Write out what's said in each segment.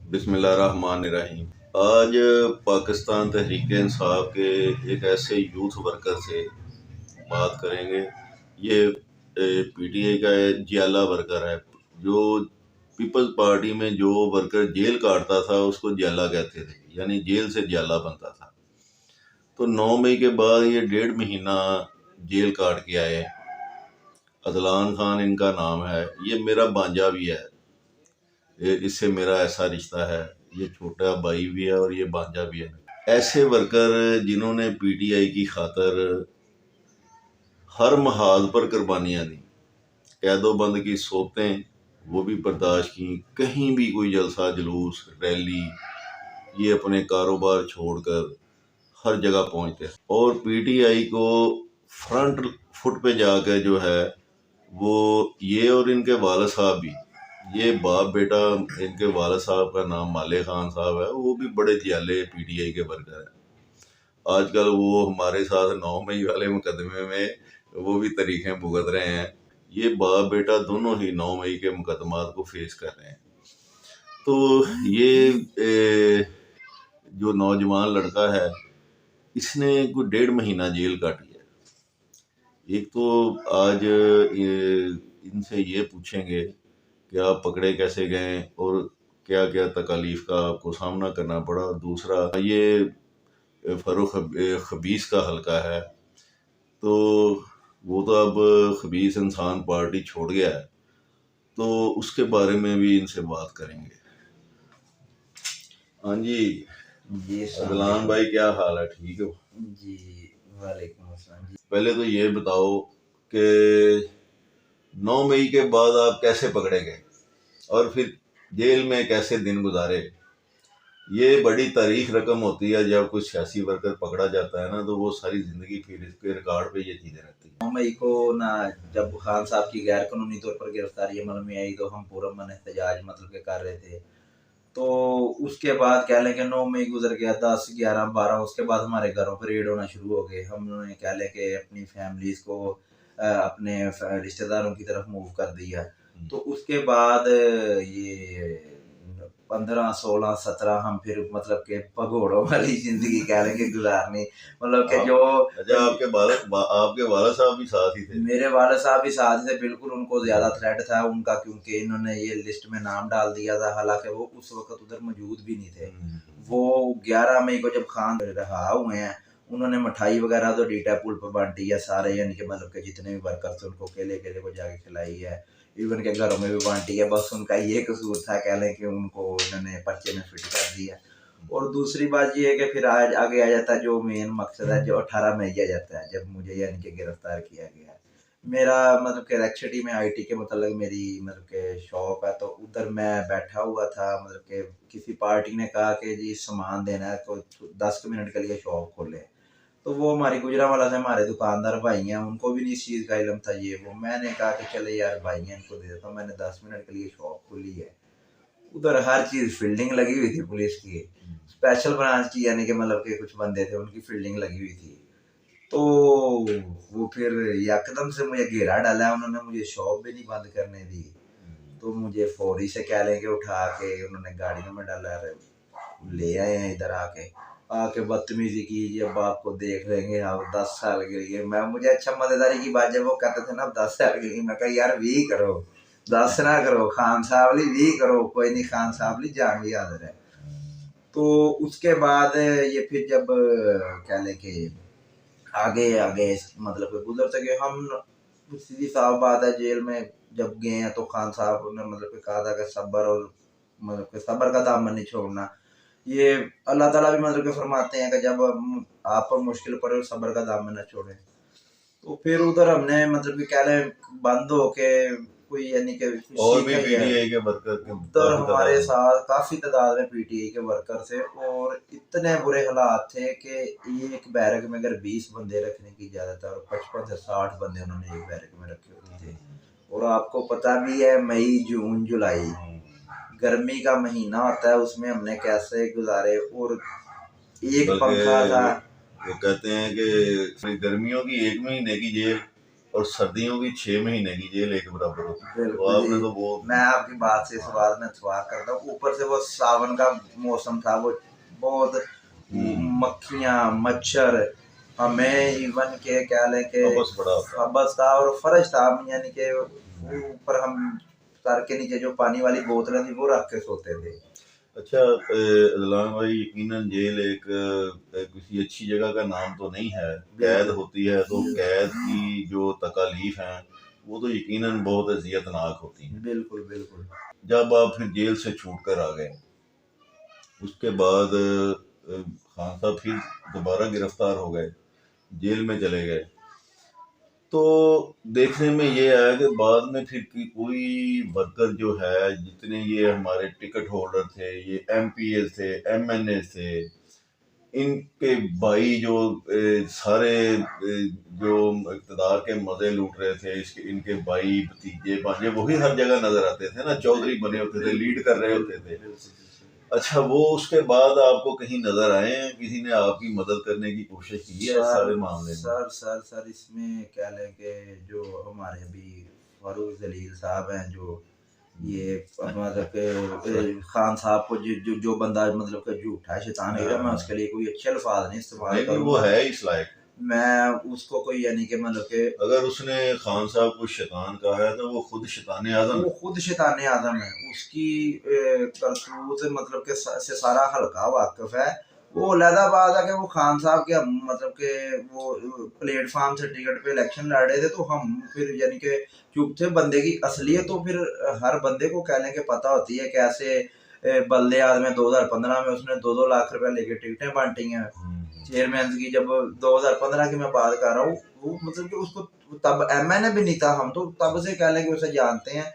बिस्मिल्लाहिर्रहमानिर्रहीम। आज पाकिस्तान तहरीक इंसाफ के एक ऐसे यूथ वर्कर से बात करेंगे। ये पीटीआई का जियाला वर्कर है। जो पीपल्स पार्टी में जो वर्कर जेल काटता था उसको जियाला कहते थे, यानी जेल से जियाला बनता था। तो 9 मई के बाद ये 1.5 महीना जेल काट के आए। अदलान खान इनका नाम है। ये मेरा भांजा भी है, इससे मेरा ऐसा रिश्ता है। ये छोटा भाई भी है और ये भांजा भी है। ऐसे वर्कर जिन्होंने पीटीआई की खातर हर महाज पर कुर्बानियां दी, कैदोबंद की सोतें वो भी बर्दाश्त की, कहीं भी कोई जलसा जुलूस रैली ये अपने कारोबार छोड़कर हर जगह पहुंचते और पीटीआई को फ्रंट फुट पे जाकर जो है वो ये और इनके वालिद साहब भी, ये बाप बेटा, इनके वालिद साहब का नाम माले खान साहब है, वो भी बड़े जियाले पीटीआई के वर्कर हैं। आजकल वो हमारे साथ 9 मई वाले मुकदमे में वो भी तरीकें भुगत रहे हैं। ये बाप बेटा दोनों ही 9 मई के मुकदमात को फेस कर रहे हैं। तो ये जो नौजवान लड़का है इसने कोई 1.5 महीना जेल काटी है। एक तो आज इनसे ये पूछेंगे कि आप पकड़े कैसे गए और क्या क्या तकालीफ का आपको सामना करना पड़ा। दूसरा, ये फरूख खबीस का हलका है, तो वो तो अब खबीस इंसान पार्टी छोड़ गया है, तो उसके बारे में भी इनसे बात करेंगे। हाँ जी जी अदलान भाई, क्या हाल है? ठीक हो जी? वालेकुम अस्सलाम जी। पहले तो ये बताओ कि 9 मई के बाद आप कैसे पकड़े गए और फिर जेल में कैसे दिन गुजारे? ये बड़ी तारीख रकम होती है जब कोई सियासी वर्कर पकड़ा जाता है ना, तो वो सारी जिंदगी फिर इसके रिकॉर्ड पे ये चीजें रहती हैं। 9 मई को ना जब खान साहब की गैर कानूनी तौर पर गिरफ्तारी अमल में आई तो हम पूरा मन एहतजाज मतलब के कर रहे थे। तो उसके बाद कह लें कि 9 मई गुजर गया, 10, 11, 12, उसके बाद हमारे घरों पर रेड होना शुरू हो गए। हमने कह लें कि अपनी फैमिलीज को अपने रिश्तेदारों की तरफ मूव कर दिया। तो उसके बाद ये 15, 16, 17 हम फिर मतलब के भगोड़ों वाली जिंदगी कह लें कि गुजारनी, मतलब कि जो अच्छा, आपके वाला साहब भी साथ ही थे? मेरे वाले साहब भी साथ थे, बिल्कुल। उनको ज्यादा थ्रेट था उनका, क्योंकि इन्होंने ये लिस्ट में नाम डाल दिया था, हालांकि वो उस वक्त उधर मौजूद भी नहीं थे। वो 11 मई को जब खान रहा हुए हैं, उन्होंने मिठाई वगैरह तो डीटा पुल पर बांटी है सारे, यानी कि मतलब के जितने भी वर्कर थे उनको केले केले को जाके खिलाई है, इवन के घरों में भी बांटी है। बस उनका ये कसूर था, कह लें कि उनको इन्होंने पर्चे में फिट कर दिया। और दूसरी बात ये है कि फिर आज आगे आ जाता है जो मेन मकसद है, जो 18 मई आ जाता है, जब मुझे यानी कि गिरफ्तार किया गया। मेरा मतलब कि रैक्सिटी में आईटी के मतलब मेरी मतलब के शॉप है, तो उधर मैं बैठा हुआ था। मतलब कि किसी पार्टी ने कहा कि जी सामान देना है तो 10 मिनट के लिए शॉप खोले। तो वो हमारी गुजरांवाला से हमारे दुकानदार भाई हैं, उनको भी नहीं इस चीज़ का इल्म था। ये वो मैंने कहा कि चले यार भाई हैं, इनको दे देता हूँ। मैंने 10 मिनट के लिए शॉप खोली है। उधर हर चीज़ फील्डिंग लगी हुई थी पुलिस की, स्पेशल ब्रांच की, यानी कि मतलब के कुछ बंदे थे उनकी फील्डिंग लगी हुई थी। तो वो फिर यकदम से मुझे घेरा डाला, उन्होंने मुझे शॉप भी नहीं बंद करने दी। तो मुझे फौरी से कह लें कि उठा के उन्होंने गाड़ियों में डाला, ले आए हैं इधर आके बदतमीजी की। जब आपको देख लेंगे आप 10 साल के लिए, मैं मुझे अच्छा मजेदारी की बात, जब वो कहते थे ना 10 साल के लिए, मैं कहा यार 20 करो, 10 ना करो, खान साहब ली 20 करो, कोई नहीं खान साहब ली जान भी हाजिर है। तो उसके बाद ये फिर जब कह लें कि आगे आगे मतलब गुजर सके हम, सीधी साफ बात है, जेल में जब गए हैं तो खान साहब ने मतलब कहा था कि सब्र, और मतलब सब्र का दामन नहीं छोड़ना। ये अल्लाह ताला भी मतलब फरमाते हैं कि जब आप पर मुश्किल पड़े सब्र का दामन न छोड़े। तो फिर उधर हमने मतलब कि कह लें बंद होके कोई यानी कि और भी पीटीआई के वर्कर उधर हमारे साथ काफी तादाद में पीटीआई के वर्कर थे, और इतने बुरे हालात थे कि एक बैरक में अगर 20 बंदे रखने की इजाजत है और 55 से 60 बंदे उन्होंने एक बैरक में रखे होते थे। और आपको पता भी है मई जून जुलाई गर्मी का महीना होता है, उसमें हमने कैसे गुजारे। और एक पंखा था, वो कहते हैं कि गर्मियों की 1 महीने की जेल और सर्दियों की 6 महीने की जेल एक बराबर होती है। तो बिल्कुल आपने जी। तो वो मैं आपकी बात से इस बात में इत्तेफाक करता हूँ। ऊपर से वो सावन का मौसम था, वो बहुत मक्खियाँ, मच्छर, हमें इवन के क्या लें के हवस बड़ा होता बस था और फर्श था, यानी कि ऊपर हम सर के नीचे जो पानी वाली बोतलें थी वो रख के सोते थे। अच्छा अदलान भाई, यकीनन जेल एक किसी अच्छी जगह का नाम तो नहीं है। कैद बिल्कुल होती है तो कैद की जो तकालीफ हैं वो तो यकीनन बहुत अजियतनाक होती हैं। बिल्कुल बिल्कुल। जब आप फिर जेल से छूट कर आ गए, उसके बाद खान साहब फिर दोबारा गिरफ्तार हो गए, जेल में चले गए, तो देखने में ये आया कि बाद में फिर की कोई वर्कर जो है, जितने ये हमारे टिकट होल्डर थे, ये एमपीए थे, एमएनए थे, इनके भाई जो सारे जो इक़्तिदार के मजे लूट रहे थे, इसके इनके भाई भतीजे भांजे वही हर जगह नजर आते थे ना, चौधरी बने होते थे, लीड कर रहे होते थे। अच्छा, वो उसके बाद आपको कहीं नजर आए हैं, किसी ने आपकी मदद करने की कोशिश की है इस सारे मामले में? सर इसमें क्या लें कि जो हमारे अभी फारूक जलील साहब हैं, जो ये मतलब के खान साहब को जो बंदा मतलब कि झूठा है, शैतान है, मैं उसके लिए कोई अच्छे अल्फाज नहीं इस्तेमाल नहीं, वो करूंगा। है इस लायक। मैं उसको कोई यानी कि मतलब कि अगर उसने खान साहब को शैतान कहा है तो वो खुद शैतान आजम वो है। खुद शैतान आजम है। उसकी करतूत मतलब के से सारा हल्का वाकिफ है। वो अलहदा बात है कि वो खान साहब के मतलब के वो प्लेटफॉर्म से टिकट पे इलेक्शन लड़ रहे थे, तो हम फिर यानी कि चुप थे। बंदे की असलियत तो फिर हर बंदे को कहने के पता होती है, कैसे बल्ले आदमी 2015 में उसने 2-2 लाख रुपए लेके टिकटें बांटी हैं चेयरमैन की। जब 2015 की मैं बात कर रहा हूँ, वो मतलब कि उसको तब एमएनए भी नहीं था, हम तो तब से कह लें कि उसे जानते हैं।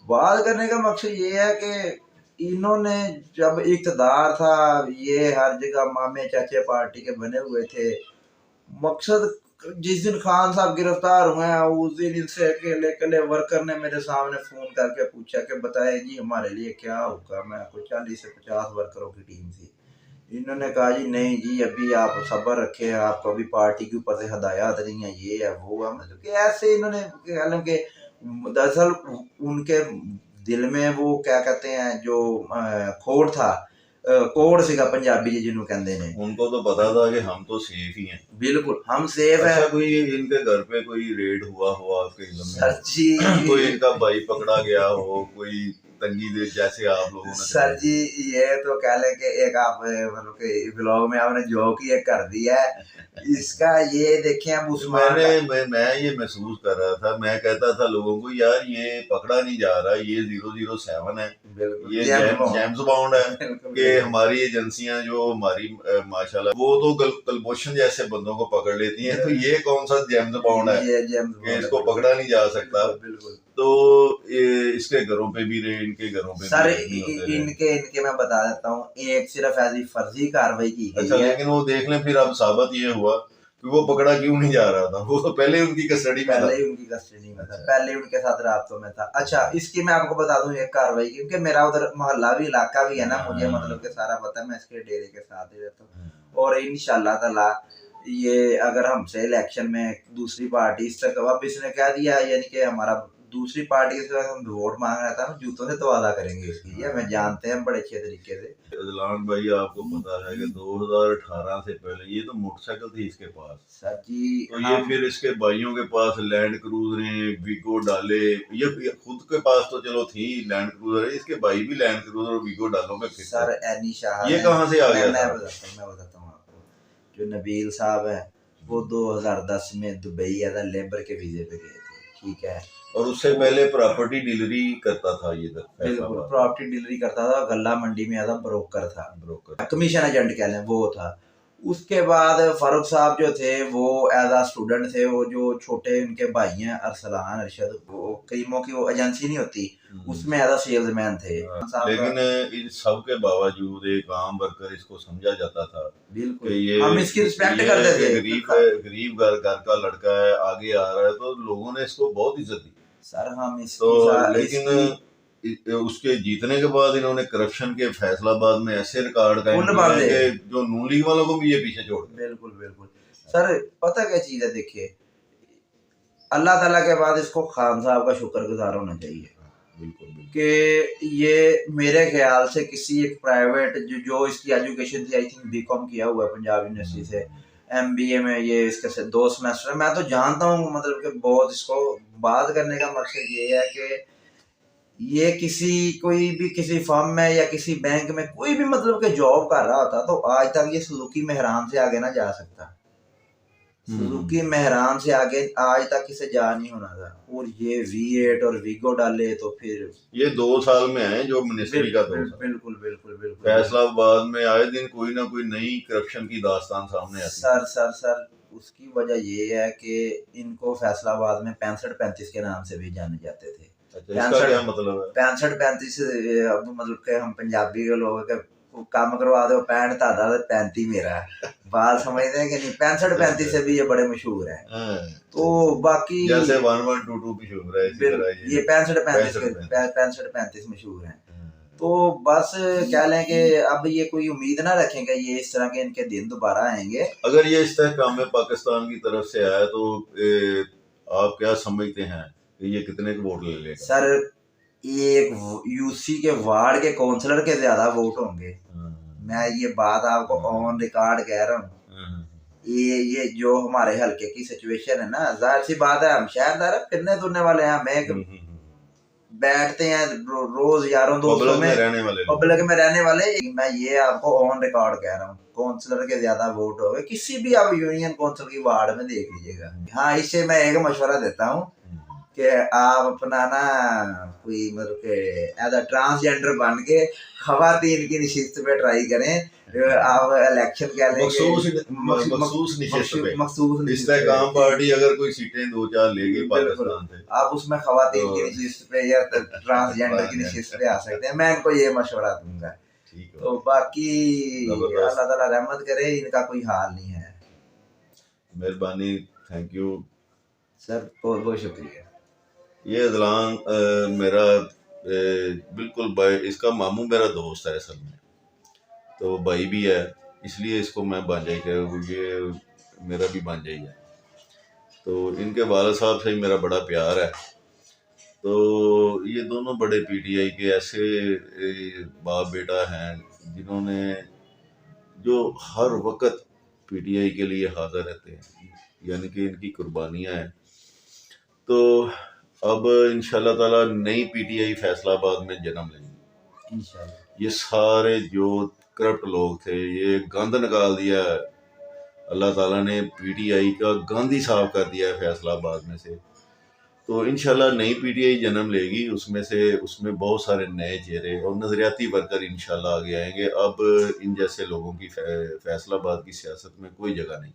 बात करने का मकसद ये है कि इन्होंने जब इक़्तिदार था, ये हर जगह मामे चाचे पार्टी के बने हुए थे। मकसद जिस दिन खान साहब गिरफ्तार हुए हैं, उस दिन इनसे अकेले अकेले वर्कर ने मेरे सामने फोन करके पूछा कि बताए जी हमारे लिए क्या हुक्म है। कुछ 40 से 50 वर्करों की टीम थी। इन्होंने कहा जी नहीं जी, अभी आप सब्र रखें, आपको अभी पार्टी के ऊपर से हदायत नहीं है, ये है वो है। मतलब कि ऐसे इन्होंने हालांकि दरअसल उनके दिल में वो क्या कहते हैं जो खोड़ था, कोड़ सीगा पंजाबी जिन्होंने कहते हैं, उनको तो पता था कि हम तो सेफ ही हैं। बिल्कुल हम सेफ है। अच्छा, कोई इनके घर पे कोई रेड हुआ हो आपके इल्म में? सर जी कोई इनका भाई पकड़ा गया हो, कोई तंगी दे जैसे आप लोगों ने? सर जी ये तो कह लें कि एक आप मतलब कि ब्लॉग में आपने जोक ही एक कर दिया है इसका। ये देखें अब उस मैं ये महसूस कर रहा था, मैं कहता था लोगों को यार ये पकड़ा नहीं जा रहा, ये 007 है, ये जेम्स बॉन्ड है कि हमारी एजेंसियां जो हमारी माशाल्लाह वो तो कलभूषण जैसे बंदों को पकड़ लेती हैं, तो ये कौन सा जेम्स बॉन्ड है कि इसको पकड़ा नहीं जा सकता? बिल्कुल। तो इसके घरों पे भी रहे, इनके घरों पे सर भी इनके मैं बता देता हूँ, एक सिर्फ ऐसी फर्जी कार्रवाई की गई अच्छा है। लेकिन वो देख लें फिर अब साबित ये हुआ कि वो पकड़ा क्यों नहीं जा रहा था, वो तो पहले उनकी कस्टडी में था। पहले ही उनकी कस्टडी में था, पहले उनके साथ राब्तों में था। अच्छा इसकी मैं आपको बता दूं एक कार्रवाई, क्योंकि मेरा उधर मोहल्ला भी इलाका भी है ना, मुझे मतलब के सारा पता है, मैं इसके डेरे के साथ ही रहता हूँ। और इंशाल्लाह ताला ये अगर हमसे इलेक्शन में दूसरी पार्टी इस तक, अब इसने कह दिया यानी कि हमारा दूसरी पार्टी से हम वोट मांग रहा था, जूतों से तो वादा करेंगे इसकी, ये हमें जानते हैं बड़े अच्छे तरीके से। अदलान भाई आपको पता है कि 2018 से पहले ये तो मोटरसाइकिल थी इसके पास सर जी, तो ये फिर इसके भाइयों के पास लैंड क्रूजरें, वीगो डाले, ये खुद के पास तो चलो थी लैंड क्रूजर, इसके भाई भी लैंड क्रूजर और वीगो डालों में फिर सर एनी शाह ये कहाँ से आ गया? मैं बताता हूँ आपको। जो नबील साहब है वो 2010 में दुबई एज अ लेबर के वीजे पे गए थे, ठीक है, और उससे पहले प्रॉपर्टी डीलरी करता था ये बिल्कुल प्रॉपर्टी डीलरी करता था, गल्ला मंडी में एज अ ब्रोकर था, ब्रोकर कमीशन एजेंट कह लें वो था। उसके बाद फारूक साहब जो थे वो एज आ स्टूडेंट थे, वो जो छोटे उनके भाई हैं अरसलान अरशद, वो करीमों की वो एजेंसी नहीं होती, उसमें एज आ सेल्समैन थे। लेकिन इन सब के बावजूद एक आम वर्कर इसको समझा जाता था बिल्कुल ये हम इसकी रिस्पेक्ट करते थे। गरीब घर का लड़का है, आगे आ रहा है, तो लोगों ने इसको बहुत इज्जत दी। सर हम इसकी लेकिन उसके जीतने के बाद इन्होंने करप्शन के फैसलाबाद में ऐसे रिकॉर्ड कायम किए कि जो नून लीग वालों को भी ये पीछे छोड़। बिल्कुल बिल्कुल सर, पता क्या चीज है, देखिए अल्लाह ताला के बाद इसको खान साहब का शुक्रगुजार होना चाहिए बिल्कुल बिल्कुल। कि ये मेरे ख्याल से किसी एक प्राइवेट जो इसकी एजुकेशन थी, आई थिंक बीकॉम किया हुआ है पंजाब यूनिवर्सिटी से, एमबीए में ये इसके से 2 सेमेस्टर मैं तो जानता हूँ, मतलब कि बहुत इसको बात करने का मकसद ये है कि ये कोई भी किसी फर्म में या किसी बैंक में कोई भी मतलब कि जॉब कर रहा होता तो आज तक ये सुजुकी मेहरान से आगे ना जा सकता। सुजुकी मेहरान से आगे आज तक इसे जा नहीं होना था, और ये V8 और वीगो डाले तो फिर ये 2 साल में है जो मिनिस्ट्री का 2 साल। बिल्कुल बिल्कुल बिल्कुल। फैसलाबाद में आए दिन कोई ना कोई नई करप्शन की दास्तान सामने आती है। सर उसकी वजह ये है कि इनको फैसलाबाद में 65-35 के नाम से भी जाने जाते थे। अच्छा, इसका क्या मतलब है? 65-35 अब मतलब कि हम पंजाबी के लोग के काम करवा दो 65 तादा 35 मेरा बात समझते हैं कि नहीं। 65-35 से भी ये बड़े मशहूर है। तो बाकी जैसे 1122 मशहूर है, इसी तरह ये 65-35 मशहूर है। तो बस कह लें कि अब ये कोई उम्मीद ना रखेंगे ये इस तरह के इनके दिन दोबारा आएंगे। अगर ये इस्तेहकाम में पाकिस्तान की तरफ से आया तो आप क्या समझते हैं कि ये कितने वोट ले लेगा? सर एक यूसी के वार्ड के काउंसलर के ज्यादा वोट होंगे। मैं ये बात आपको ऑन रिकॉर्ड कह रहा हूँ। ये जो हमारे हल्के की सिचुएशन है ना, जाहिर सी बात है हम शहरदार फिरने तुरने वाले हैं, हमें बैठते हैं रोज यारों दोस्तों में पब्लिक में रहने वाले। मैं ये आपको ऑन रिकॉर्ड कह रहा हूँ, काउंसलर के ज्यादा वोट हो गए किसी भी आप यूनियन काउंसिल की वार्ड में देख लीजिएगा। हाँ, इससे मैं एक मशवरा देता हूँ कि आप अपना ना कोई मतलब के एज अ ट्रांसजेंडर बन के खवातीन की निशिस्त पे ट्राई करें। आप इलेक्शन कह लेंगे मखसूस इस्तेहकाम पार्टी अगर कोई सीटें 2-4 लेगी पाकिस्तान से, आप उसमें खवातीन की निशिस्त पे या ट्रांसजेंडर की निशिस्त पे आ सकते हैं। मैं इनको ये मशवरा दूंगा। तो बाकी अल्लाह ताला रहमत करे, इनका कोई हाल नहीं है। मेहरबानी, थैंक यू सर, बहुत बहुत शुक्रिया। ये अदलान मेरा बिल्कुल भाई, इसका मामू मेरा दोस्त है असल में, तो भाई भी है, इसलिए इसको मैं भांजा ही कह, क्योंकि मेरा भी भांजा ही है। तो इनके वालिद साहब से मेरा बड़ा प्यार है। तो ये दोनों बड़े पीटीआई के ऐसे बाप बेटा हैं जिन्होंने जो हर वक्त पीटीआई के लिए हाजिर रहते हैं, यानी कि इनकी कुर्बानियाँ हैं। तो अब इंशाल्लाह ताला नई पीटीआई फैसलाबाद में जन्म लेंगी इंशाल्लाह। ये सारे जो करप्ट लोग थे, ये गंद निकाल दिया, अल्लाह ताला ने पीटीआई का गंद ही साफ कर दिया है फैसलाबाद में से। तो इंशाल्लाह नई पीटीआई जन्म लेगी, उसमें बहुत सारे नए चेहरे और नजरियाती वर्कर इंशाल्लाह आगे आएंगे। अब इन जैसे लोगों की फैसलाबाद की सियासत में कोई जगह नहीं।